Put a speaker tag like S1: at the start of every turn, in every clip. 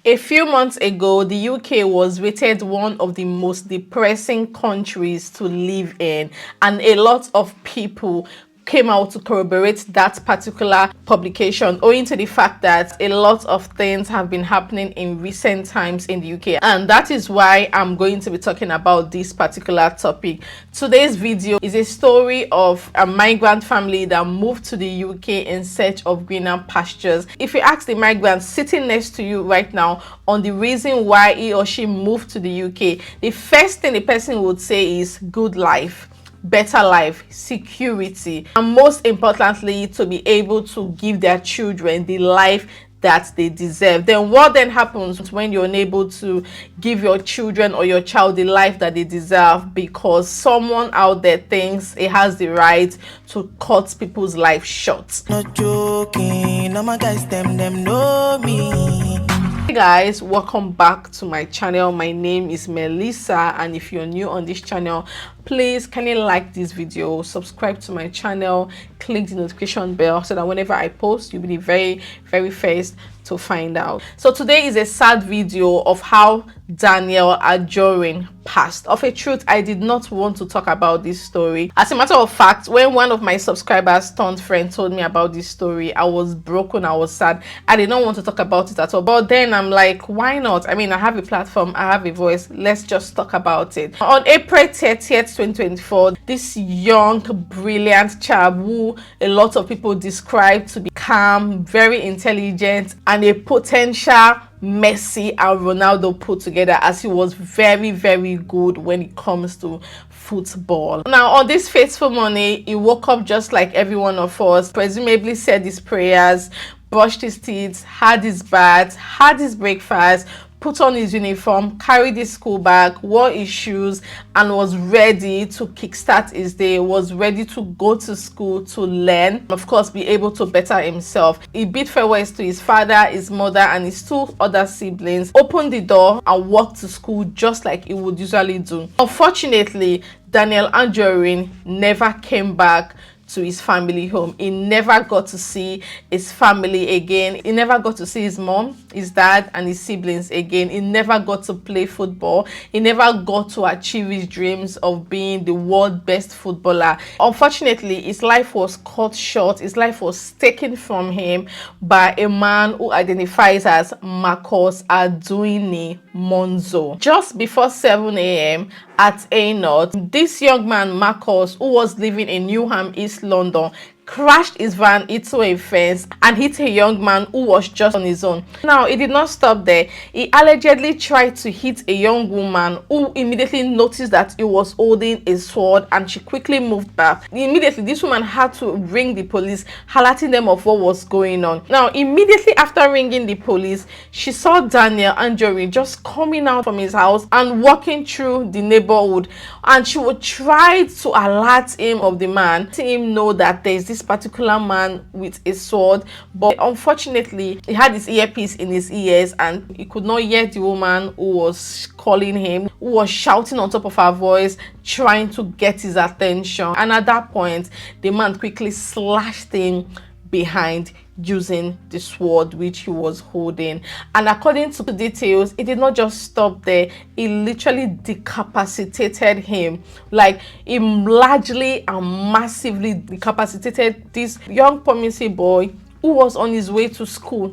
S1: A few months ago, the UK was rated one of the most depressing countries to live in, and a lot of people came out to corroborate that particular publication, owing to the fact that a lot of things have been happening in recent times in the UK, and that is why I'm going to be talking about this particular topic. Today's video is a story of a migrant family that moved to the UK in search of greener pastures. If you ask the migrant sitting next to you right now on the reason why he or she moved to the UK, the first thing the person would say is good life, better life, security, and most importantly, to be able to give their children the life that they deserve. Then what then happens when you're unable to give your children or your child the life that they deserve because someone out there thinks it has the right to cut people's life short?
S2: Not joking, all my guys them know me.
S1: Hey guys, welcome back to my channel. My name is Melissa, and if you're new on this channel, please can you like this video, subscribe to my channel, click the notification bell so that whenever I post, you'll be the very first to find out. So today is a sad video of how Daniel Ajorin passed. Of a truth, I did not want to talk about this story. As a matter of fact, when one of my subscribers turned friend told me about this story, I was broken, I was sad. I did not want to talk about it at all. But then I'm like, why not? I mean, I have a platform, I have a voice, let's just talk about it. On April 30th, 2024, this young, brilliant chap who a lot of people describe to be calm, very intelligent, and a potential Messi and Ronaldo put together, as he was very good when it comes to football. Now, on this fateful morning, he woke up just like every one of us, presumably said his prayers, brushed his teeth, had his bath, had his breakfast, put on his uniform, carried his school bag, wore his shoes, and was ready to kickstart his day, was ready to go to school to learn, of course, be able to better himself. He bid farewells to his father, his mother, and his two other siblings, opened the door, and walked to school just like he would usually do. Unfortunately, Daniel Ajorin never came back to his family home. He never got to see his family again. He never got to see his mom, his dad, and his siblings again. He never got to play football. He never got to achieve his dreams of being the world's best footballer. Unfortunately, his life was cut short. His life was taken from him by a man who identifies as Marcus Arduini Monzo. Just before 7 a.m. at A North, this young man, Marcus, who was living in Newham, East London, crashed his van into a fence and hit a young man who was just on his own. Now, he did not stop there. He allegedly tried to hit a young woman who immediately noticed that he was holding a sword, and she quickly moved back. Immediately, this woman had to ring the police, alerting them of what was going on. Now, immediately after ringing the police, she saw Daniel Ajorin just coming out from his house and walking through the neighborhood, and she would try to alert him of the man, letting him know that there is this particular man with a sword. But unfortunately, he had his earpiece in his ears and he could not hear the woman who was calling him, who was shouting on top of her voice, trying to get his attention. And at that point, the man quickly slashed him behind using the sword which he was holding. And according to the details, it did not just stop there. It literally decapacitated him. Like, he largely and massively decapacitated this young promising boy who was on his way to school,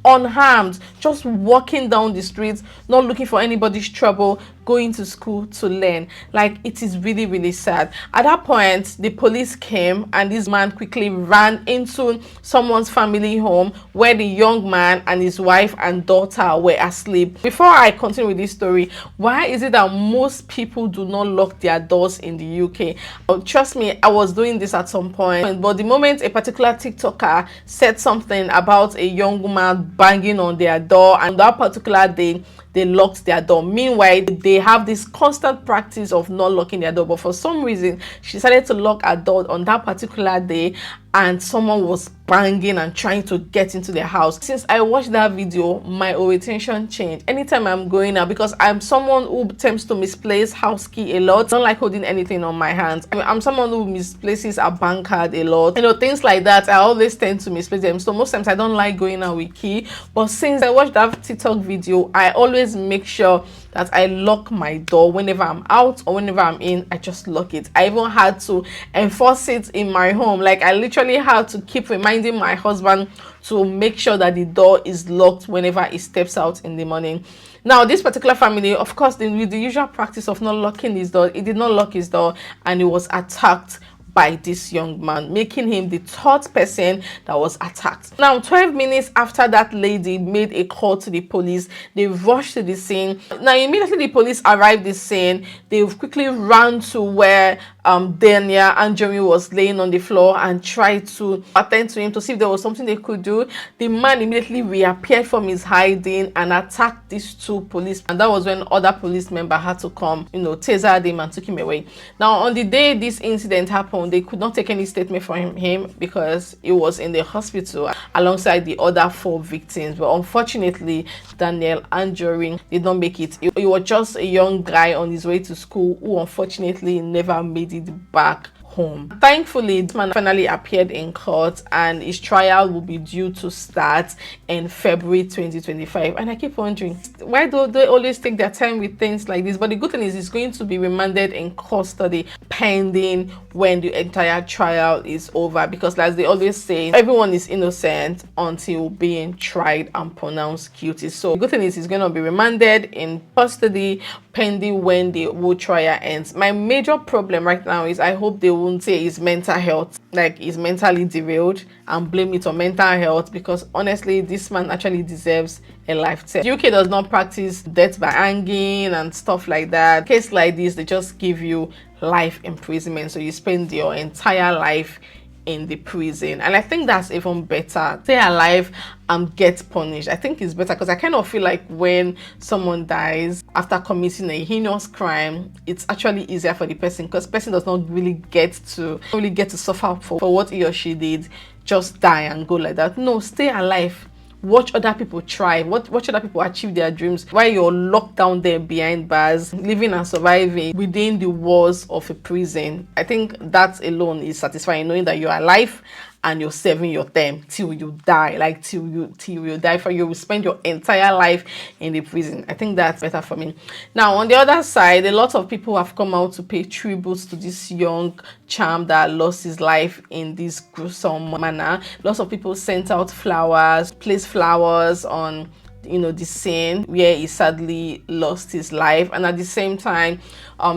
S1: unharmed, just walking down the streets, not looking for anybody's trouble, going to school to learn. Like, it is really sad. At that point, the police came and this man quickly ran into someone's family home where the young man and his wife and daughter were asleep. Before I continue with this story, why is it that most people do not lock their doors in the UK? Trust me, I was doing this at some point, but the moment a particular TikToker said something about a young woman banging on their door, and that particular day they locked their door. Meanwhile, they have this constant practice of not locking their door, but for some reason she decided to lock her door on that particular day, and someone was banging and trying to get into their house. Since I watched that video, my orientation changed. Anytime I'm going out, because I'm someone who tends to misplace house key a lot, I don't like holding anything on my hands. I'm someone who misplaces a bank card a lot, things like that. I always tend to misplace them, so most times I don't like going out with key. But since I watched that TikTok video, I always make sure that I lock my door whenever I'm out or whenever I'm in. I just lock it. I even had to enforce it in my home. Like, I literally had to keep reminding my husband to make sure that the door is locked whenever he steps out in the morning. Now, this particular family, of course, with the usual practice of not locking his door, he did not lock his door, and he was attacked by this young man, making him the third person that was attacked. Now, 12 minutes after that lady made a call to the police, they rushed to the scene. Now, immediately the police arrived at the scene, they quickly ran to where Daniel Anjorin was laying on the floor and tried to attend to him to see if there was something they could do. The man immediately reappeared from his hiding and attacked these two police, and that was when other police member had to come, tasered him and took him away. Now, on the day this incident happened, they could not take any statement from him because he was in the hospital alongside the other 4 victims. But unfortunately, Daniel Anjorin did not make it. He was just a young guy on his way to school who unfortunately never made it back home. Thankfully, this man finally appeared in court, and his trial will be due to start in February 2025. And I keep wondering, why do they always take their time with things like this? But the good thing is, he's going to be remanded in custody pending when the entire trial is over, because as they always say, everyone is innocent until being tried and pronounced guilty. So the good thing is, he's going to be remanded in custody pending when the whole trial ends. My major problem right now is, I hope they won't say his mental health, like he's mentally derailed, and blame it on mental health, because honestly, this man actually deserves a life term. UK does not practice death by hanging and stuff like that. Case like this, they just give you life imprisonment, so you spend your entire life in the prison. And I think that's even better. Stay alive and get punished. I think it's better, because I kind of feel like when someone dies after committing a heinous crime, it's actually easier for the person, because person does not really get to suffer for what he or she did. Just die and go like that. No, stay alive. Watch other people try, watch other people achieve their dreams, while you're locked down there behind bars, living and surviving within the walls of a prison. I think that alone is satisfying, knowing that you're alive and you're serving your term till you die, like till you die. For you will spend your entire life in the prison. I think that's better for me. Now, on the other side, a lot of people have come out to pay tributes to this young champ that lost his life in this gruesome manner. Lots of people sent out flowers, placed flowers on the scene where he sadly lost his life. And at the same time,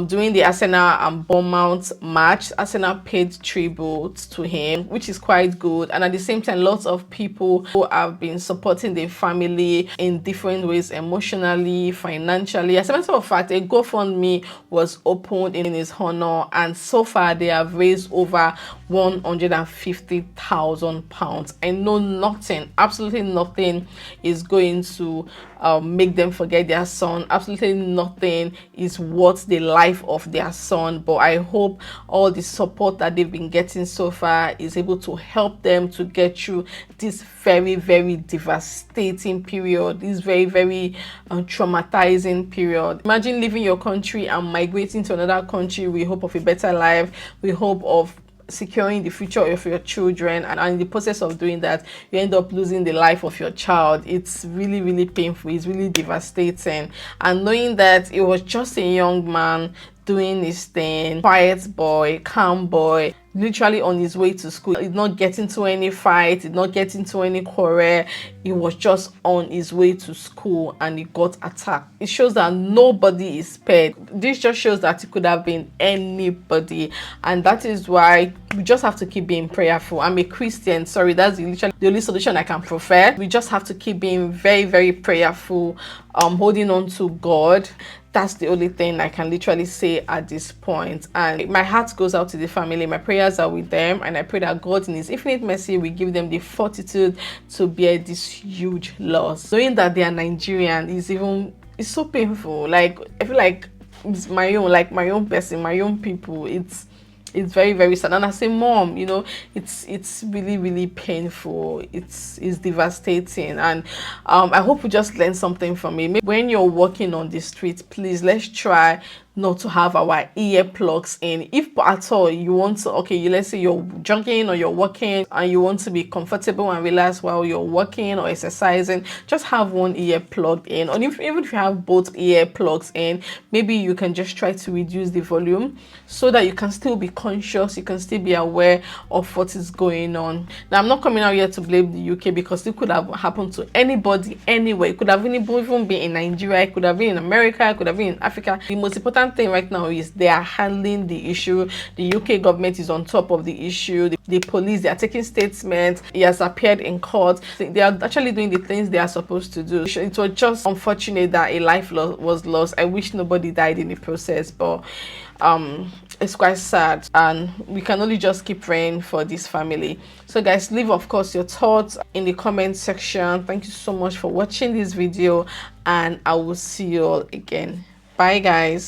S1: during the Arsenal and Bournemouth match, Arsenal paid tribute to him, which is quite good. And at the same time, lots of people who have been supporting the family in different ways, emotionally, financially. As a matter of fact, a GoFundMe was opened in his honor, and so far they have raised over £150,000. I know nothing, absolutely nothing is going to make them forget their son. Absolutely nothing is worth the life of their son. But I hope all the support that they've been getting so far is able to help them to get through this very, very devastating period, this very, very traumatizing period. Imagine leaving your country and migrating to another country with hope of a better life, with hope of securing the future of your children, and in the process of doing that, you end up losing the life of your child. It's really, really painful. It's really devastating. And knowing that it was just a young man doing his thing, quiet boy, calm boy, literally on his way to school. He did not get into any fight, did not get into any quarrel. He was just on his way to school and he got attacked. It shows that nobody is spared. This just shows that it could have been anybody, and that is why we just have to keep being prayerful. I'm a Christian, sorry, that's literally the only solution I can prefer. We just have to keep being very, very prayerful, holding on to God. That's the only thing I can literally say at this point. And my heart goes out to the family. My prayers are with them, and I pray that God in his infinite mercy will give them the fortitude to bear this huge loss. Knowing that they are Nigerian is even it's so painful. Like, I feel like it's my own person, my own people. It's very, very sad. And as a mom, you know, it's really, really painful. It's devastating. And I hope you just learn something from it. Maybe when you're walking on the street, please, let's try not to have our ear plugs in. If at all you want to, okay, let's say you're jogging or you're walking and you want to be comfortable and relaxed while you're walking or exercising, just have one ear plugged in. Or even if you have both ear plugs in, maybe you can just try to reduce the volume so that you can still be conscious, you can still be aware of what is going on. Now, I'm not coming out here to blame the UK, because it could have happened to anybody anywhere. It could have even been in Nigeria, it could have been in America, it could have been in Africa. The most important thing right now is they are handling the issue. The UK government is on top of the issue. The police, they are taking statements. He has appeared in court. They are actually doing the things they are supposed to do. It was just unfortunate that a life was lost. I wish nobody died in the process, but it's quite sad, and we can only just keep praying for this family. So guys, leave of course your thoughts in the comment section. Thank you so much for watching this video, and I will see you all again. Bye guys.